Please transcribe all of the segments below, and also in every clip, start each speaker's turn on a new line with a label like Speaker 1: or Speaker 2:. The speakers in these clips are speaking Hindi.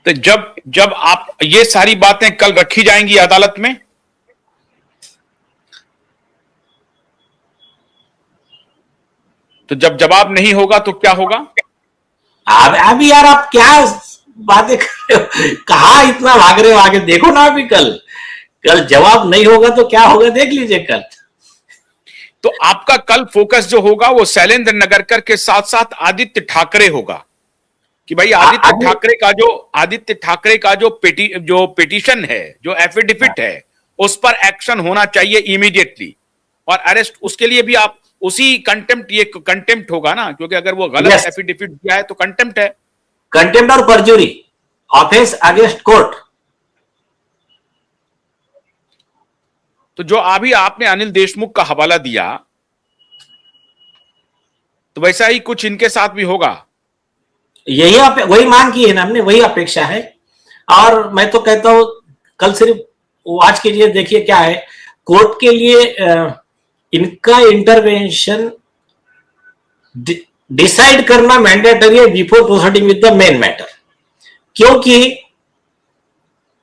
Speaker 1: तो जब जब आप ये सारी बातें कल रखी जाएंगी अदालत में, तो जब जवाब नहीं होगा तो क्या होगा?
Speaker 2: अब यार आप क्या बातें कर रहे हो, कहा इतना भाग रहे हो आगे, देखो ना अभी कल कल जवाब नहीं होगा तो क्या होगा, देख लीजिए कल।
Speaker 1: तो आपका कल फोकस जो होगा वो शैलेंद्र नगरकर के साथ साथ आदित्य ठाकरे होगा कि भाई आदित्य ठाकरे का जो पिटीशन है, जो एफिडेविट है, उस पर एक्शन होना चाहिए इमीडिएटली, और अरेस्ट उसके लिए भी आप उसी कंटेम्प्ट होगा ना, क्योंकि अगर वो गलत एफिडेविट दिया है तो कंटेम्प्ट है।
Speaker 2: कंटेम्प्ट और परजुरी, ऑफेंस अगेंस्ट कोर्ट।
Speaker 1: तो जो अभी आपने अनिल देशमुख का हवाला दिया, तो वैसा ही कुछ इनके साथ भी होगा।
Speaker 2: यही वही मांग की है ना हमने, वही अपेक्षा है। और मैं तो कहता हूं कल सिर्फ वॉच कीजिए, देखिए क्या है कोर्ट के लिए इनका इंटरवेंशन डिसाइड करना मैंडेटरी है before proceeding with the main matter, क्योंकि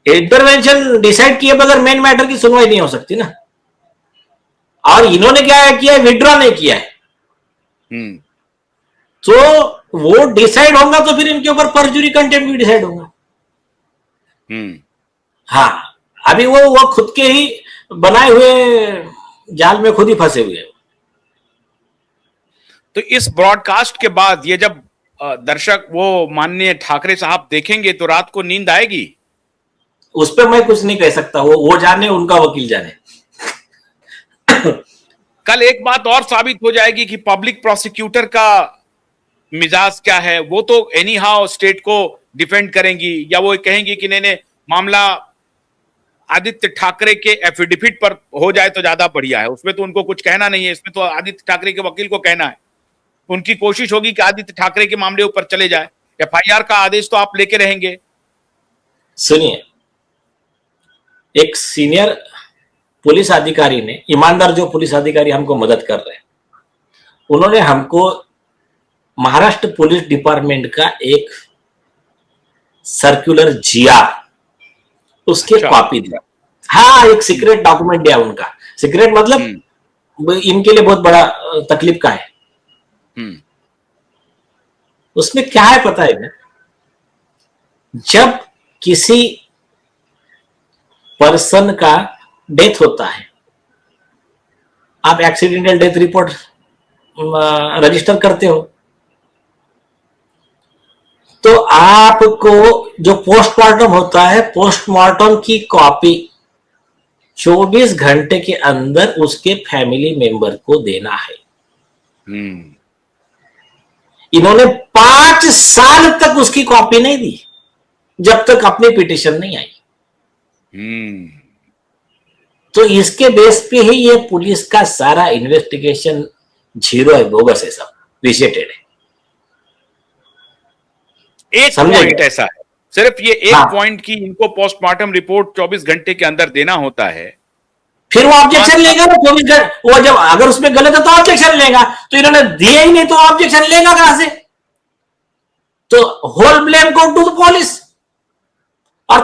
Speaker 2: इंटरवेंशन डिसाइड किए बगैर मेन मैटर की सुनवाई नहीं हो सकती ना। और इन्होंने क्या किया है, विड्रॉ नहीं किया है, तो वो डिसाइड होगा तो फिर इनके ऊपर परजुरी कंटेम्प्ट भी डिसाइड होगा। हाँ, अभी वो खुद के ही बनाए हुए जाल में खुद ही फंसे हुए हैं।
Speaker 1: तो इस ब्रॉडकास्ट के बाद ये जब दर्शक वो माननीय ठाकरे साहब देखेंगे तो रात को नींद आएगी?
Speaker 2: उस पर मैं कुछ नहीं कह सकता, वो जाने, उनका वकील जाने।
Speaker 1: कल एक बात और साबित हो जाएगी कि पब्लिक प्रोसिक्यूटर का मिजाज क्या है। वो तो एनी हाउ स्टेट को डिफेंड करेंगी, या वो कहेंगी कि नहीं मामला आदित्य ठाकरे के एफिडेविट पर हो जाए तो ज्यादा बढ़िया है, उसमें तो उनको कुछ कहना नहीं है, इसमें तो आदित्य ठाकरे के वकील को कहना है। उनकी कोशिश होगी कि आदित्य ठाकरे के मामले ऊपर चले जाए। एफआईआर का आदेश तो आप लेके रहेंगे।
Speaker 2: सुनिए, एक सीनियर पुलिस अधिकारी ने, ईमानदार जो पुलिस अधिकारी हमको मदद कर रहे हैं, उन्होंने हमको महाराष्ट्र पुलिस डिपार्टमेंट का एक सर्कुलर जीआर, उसके कॉपी दिया। हाँ, एक सीक्रेट डॉक्यूमेंट दिया उनका। सीक्रेट मतलब इनके लिए बहुत बड़ा तकलीफ का है। उसमें क्या है पता है ना, जब किसी पर्सन का डेथ होता है, आप एक्सीडेंटल डेथ रिपोर्ट रजिस्टर करते हो, तो आपको जो पोस्टमार्टम होता है, पोस्टमार्टम की कॉपी 24 घंटे के अंदर उसके फैमिली मेंबर को देना है। इन्होंने 5 साल तक उसकी कॉपी नहीं दी, जब तक अपनी पिटीशन नहीं आई। तो इसके बेस पे ही ये पुलिस का सारा इन्वेस्टिगेशन जीरो है, बोगस है, सब रिजेक्टेड है।
Speaker 1: एक पॉइंट ऐसा है, सिर्फ ये एक पॉइंट की इनको पोस्टमार्टम रिपोर्ट 24 घंटे के अंदर देना होता है।
Speaker 2: फिर वो ऑब्जेक्शन लेगा ना 24 घंटे, वो जब अगर उसमें गलत है तो ऑब्जेक्शन लेगा, तो इन्होंने दिए ही नहीं तो ऑब्जेक्शन लेगा कहां से? तो whole blame go to the police. और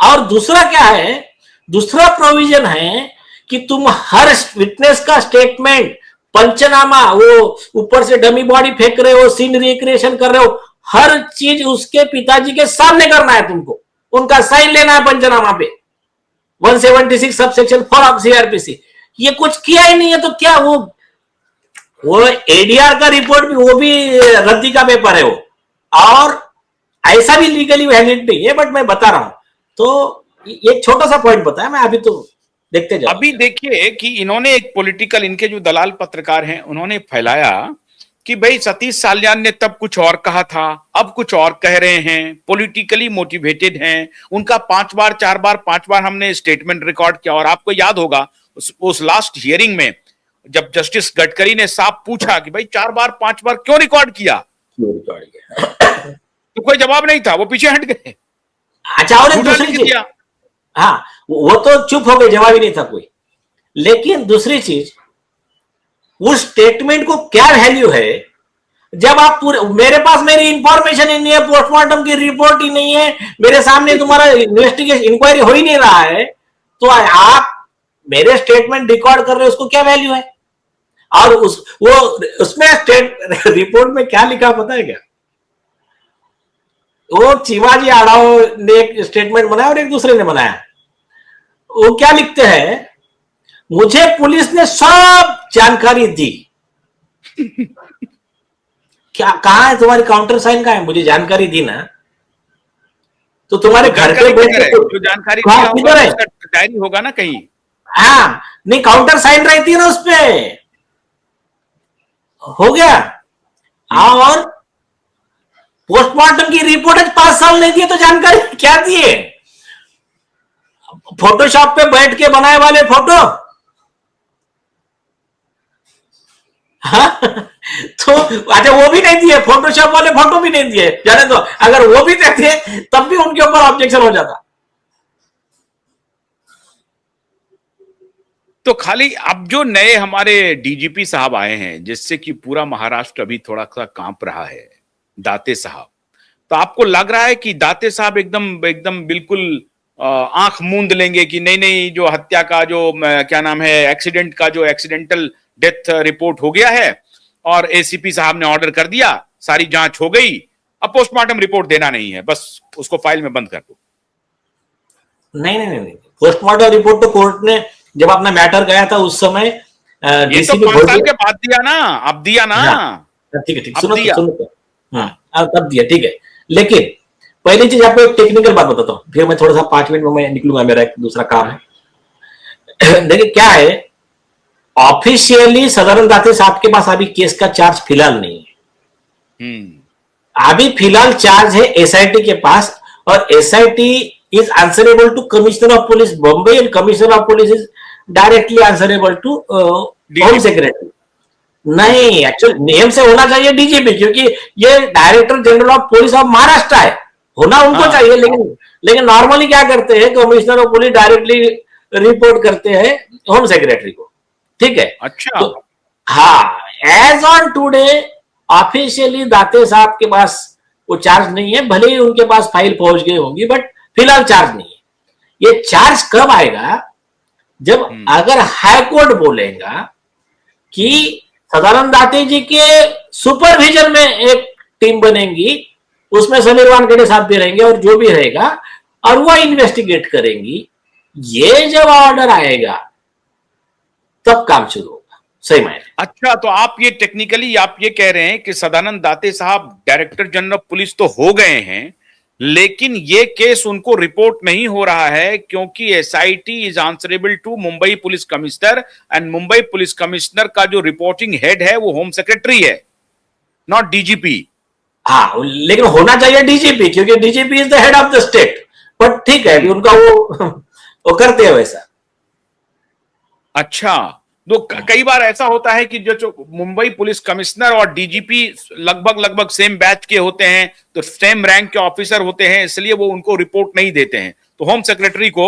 Speaker 2: और दूसरा क्या है, दूसरा प्रोविजन है कि तुम हर विटनेस का स्टेटमेंट, पंचनामा, वो ऊपर से डमी बॉडी फेंक रहे हो, सीन रिक्रिएशन कर रहे हो, हर चीज उसके पिताजी के सामने करना है तुमको, उनका साइन लेना है पंचनामा पे, 176 सबसेक्शन 4 ऑफ सीआरपीसी। ये कुछ किया ही नहीं है तो क्या वो एडीआर का रिपोर्ट भी, वो भी रद्दी का पेपर है वो, और ऐसा भी लीगली वैलिड नहीं है, बट मैं बता रहा हूं। तो एक छोटा सा पॉइंट बताया मैं, अभी तो देखते जाओ।
Speaker 1: अभी देखिए कि इन्होंने एक पॉलिटिकल, इनके जो दलाल पत्रकार हैं उन्होंने फैलाया कि भाई सतीश साल्यान ने तब कुछ और कहा था, अब कुछ और कह रहे हैं, पॉलिटिकली मोटिवेटेड हैं। उनका 5 बार 4 बार 5 बार हमने स्टेटमेंट रिकॉर्ड किया। और आपको याद होगा उस लास्ट हियरिंग में जब जस्टिस गडकरी ने साफ पूछा कि भाई 4 बार 5 बार क्यों रिकॉर्ड किया, तो कोई जवाब नहीं था, वो पीछे हट गए।
Speaker 2: अच्छा, और दूसरी चीज, हाँ, वो तो चुप हो गए, जवाब ही नहीं था कोई। लेकिन दूसरी चीज, उस स्टेटमेंट को क्या वैल्यू है जब आप पूरे, मेरे पास मेरी इंफॉर्मेशन ही नहीं है, पोस्टमार्टम की रिपोर्ट ही नहीं है, मेरे सामने तुम्हारा इन्वेस्टिगेशन इंक्वायरी हो ही नहीं रहा है, तो आप मेरे स्टेटमेंट रिकॉर्ड कर रहे हो, उसको क्या वैल्यू है? और उसमें स्टेट रिपोर्ट में क्या लिखा पता है क्या? वो शिवाजी आढ़ाव ने एक स्टेटमेंट बनाया और एक दूसरे ने बनाया। वो क्या लिखते हैं, मुझे पुलिस ने सब जानकारी दी। क्या, कहां है तुम्हारी काउंटर साइन? कहां है? मुझे जानकारी दी ना, तो तुम्हारे घर पे बैठ के
Speaker 1: जो जानकारी दिया होगा उसका डायरी होगा ना कहीं।
Speaker 2: हाँ, नहीं, काउंटर साइन रहती है ना उस पे। हो गया। और पोस्टमार्टम की रिपोर्ट 5 साल नहीं दिए तो जानकारी क्या दिए? फोटोशॉप पे बैठ के बनाए वाले फोटो। हाँ? तो अच्छा, वो भी नहीं दिए, फोटोशॉप वाले फोटो भी नहीं दिए, जाने दो। अगर वो भी देते तब भी उनके ऊपर ऑब्जेक्शन हो जाता।
Speaker 1: तो खाली अब जो नए हमारे डीजीपी साहब आए हैं, जिससे कि पूरा महाराष्ट्र अभी थोड़ा सा कांप रहा है, दाते साहब, तो आपको लग रहा है कि दाते साहब एकदम एकदम बिल्कुल आंख मूंद लेंगे कि नहीं नहीं, जो हत्या का जो क्या नाम है, एक्सीडेंट का जो एक्सीडेंटल डेथ रिपोर्ट हो गया है और एसीपी साहब ने ऑर्डर कर दिया, सारी जांच हो गई, अब पोस्टमार्टम रिपोर्ट देना नहीं है, बस उसको फाइल में बंद कर दो?
Speaker 2: नहीं नहीं नहीं, पोस्टमार्टम रिपोर्ट तो कोर्ट ने जब अपना मैटर गया था उस समय
Speaker 1: ये तो 5 साल के बाद दिया ना, अब दिया ना।
Speaker 2: ठीक है, ठीक, सुनो तो। हाँ, तब दिया, ठीक है। लेकिन पहली चीज आपको एक टेक्निकल बात बताता हूँ, फिर मैं थोड़ा सा 5 मिनट में मैं निकलूंगा, मेरा एक दूसरा काम है। देखिए क्या है, ऑफिशियली सदानंद दाते साहब के पास अभी केस का चार्ज फिलहाल नहीं है। अभी फिलहाल चार्ज है एसआईटी के पास, और SIT is answerable to commissioner of police Bombay, and commissioner of police is directly answerable to home secretary. नहीं, एक्चुअली नियम से होना चाहिए डीजीपी, क्योंकि ये director general of police of Maharashtra है, होना उनको चाहिए। लेकिन नॉर्मली क्या करते हैं, commissioner of police directly report करते हैं होम सेक्रेटरी को, ठीक है।
Speaker 1: अच्छा,
Speaker 2: तो हाँ, एज ऑन टुडे ऑफिशियली दाते साहब के पास वो चार्ज नहीं है, भले ही उनके पास फाइल पहुंच गई होगी, बट फिलहाल चार्ज नहीं है। ये चार्ज कब आएगा? जब अगर हाई कोर्ट बोलेगा कि सदानंद दाते जी के सुपरविजन में एक टीम बनेगी, उसमें समीर वानखेड़े साहब भी रहेंगे और जो भी रहेगा, और वो इन्वेस्टिगेट करेंगी, ये जब ऑर्डर आएगा तब काम शुरू होगा, सही मायने।
Speaker 1: अच्छा, तो आप ये टेक्निकली आप ये कह रहे हैं कि सदानंद दाते साहब डायरेक्टर जनरल ऑफ पुलिस तो हो गए हैं, लेकिन ये केस उनको रिपोर्ट नहीं हो रहा है क्योंकि SIT is answerable to Mumbai police commissioner, and Mumbai police commissioner का जो रिपोर्टिंग हेड है वो होम सेक्रेटरी है, नॉट डीजीपी।
Speaker 2: हाँ, लेकिन होना चाहिए डीजीपी, क्योंकि DGP is the head of the state. But ठीक है, उनका वो करते हैं वैसा।
Speaker 1: अच्छा, तो कई बार ऐसा होता है कि जो मुंबई पुलिस कमिश्नर और डीजीपी लगभग सेम बैच के होते हैं, तो सेम रैंक के ऑफिसर होते हैं, इसलिए वो उनको रिपोर्ट नहीं देते हैं, तो होम सेक्रेटरी को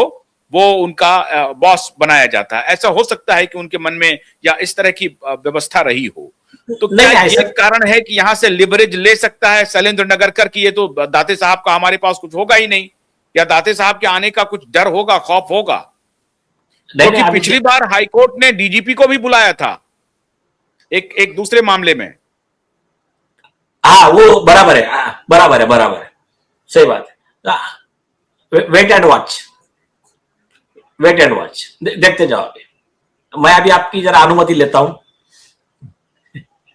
Speaker 1: वो उनका बॉस बनाया जाता है। ऐसा हो सकता है कि उनके मन में या इस तरह की व्यवस्था रही हो। तो क्या ये कारण है कि यहां से लिवरेज ले सकता है शैलेंद्र नगरकर की ये तो दाते साहब का हमारे पास कुछ होगा ही नहीं, या दाते साहब के आने का कुछ डर होगा, खौफ होगा? क्योंकि तो पिछली बार हाईकोर्ट ने डीजीपी को भी बुलाया था एक दूसरे मामले में।
Speaker 2: हाँ, वो बराबर है, बराबर है, सही बात है। वेट एंड वॉच, देखते जाओगे। मैं अभी आपकी जरा अनुमति लेता हूं।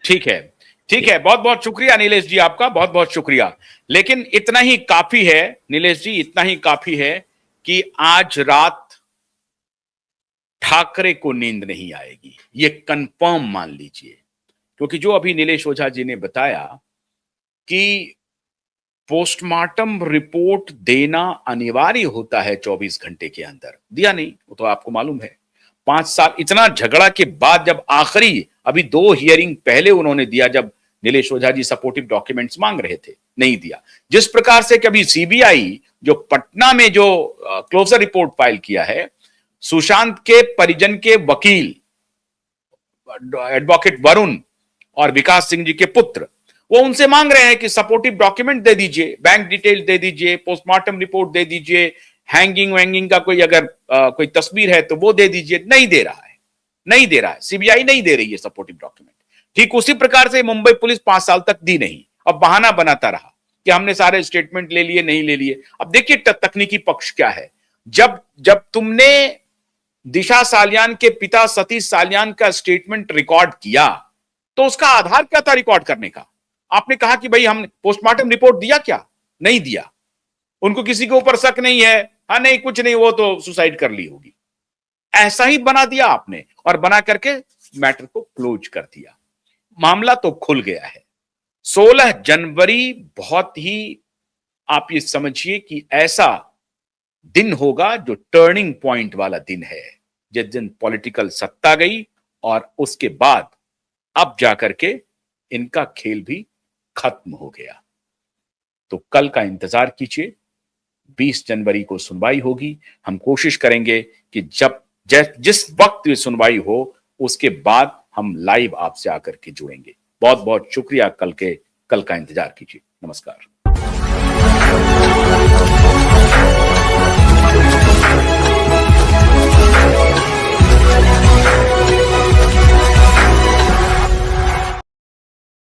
Speaker 1: ठीक है, बहुत बहुत शुक्रिया नीलेश जी, आपका बहुत बहुत शुक्रिया। लेकिन इतना ही काफी है नीलेश जी, इतना ही काफी है कि आज रात ठाकरे को नींद नहीं आएगी, ये कंफर्म मान लीजिए। क्योंकि जो अभी नीलेश ओझा जी ने बताया कि पोस्टमार्टम रिपोर्ट देना अनिवार्य होता है 24 घंटे के अंदर, दिया नहीं, वो तो आपको मालूम है। 5 साल इतना झगड़ा के बाद जब आखिरी अभी 2 हियरिंग पहले उन्होंने दिया, जब नीलेश ओझा जी सपोर्टिव डॉक्यूमेंट्स मांग रहे थे, नहीं दिया। जिस प्रकार से कभी सीबीआई जो पटना में जो क्लोजर रिपोर्ट फाइल किया है, सुशांत के परिजन के वकील एडवोकेट वरुण और विकास सिंह जी के पुत्र, वो उनसे मांग रहे हैं कि सपोर्टिव डॉक्यूमेंट दे दीजिए, बैंक डिटेल दे दीजिए, पोस्टमार्टम रिपोर्ट दे दीजिए, हैंगिंग वैंगिंग का कोई अगर कोई तस्वीर है तो वो दे दीजिए। नहीं दे रहा है, नहीं दे रहा है, सीबीआई नहीं दे रही है सपोर्टिव डॉक्यूमेंट। ठीक उसी प्रकार से मुंबई पुलिस 5 साल तक दी नहीं, अब बहाना बनाता रहा कि हमने सारे स्टेटमेंट ले लिए, नहीं ले लिए। अब देखिए तकनीकी पक्ष क्या है। जब जब तुमने दिशा सालियान के पिता सतीश सालियान का स्टेटमेंट रिकॉर्ड किया तो उसका आधार क्या था रिकॉर्ड करने का? आपने कहा कि भाई हमने पोस्टमार्टम रिपोर्ट दिया, क्या नहीं दिया? उनको किसी के ऊपर शक नहीं है, हाँ नहीं कुछ नहीं, वो तो सुसाइड कर ली होगी। ऐसा ही बना दिया आपने और बना करके मैटर को क्लोज कर दिया। मामला तो खुल गया है। 16 जनवरी बहुत ही, आप ये समझिए कि ऐसा दिन होगा जो टर्निंग पॉइंट वाला दिन है, जिस दिन पॉलिटिकल सत्ता गई और उसके बाद अब जाकर के इनका खेल भी खत्म हो गया। तो कल का इंतजार कीजिए, 20 जनवरी को सुनवाई होगी। हम कोशिश करेंगे कि जिस वक्त ये सुनवाई हो उसके बाद हम लाइव आपसे आकर के जुड़ेंगे। बहुत बहुत शुक्रिया। कल का इंतजार कीजिए। नमस्कार।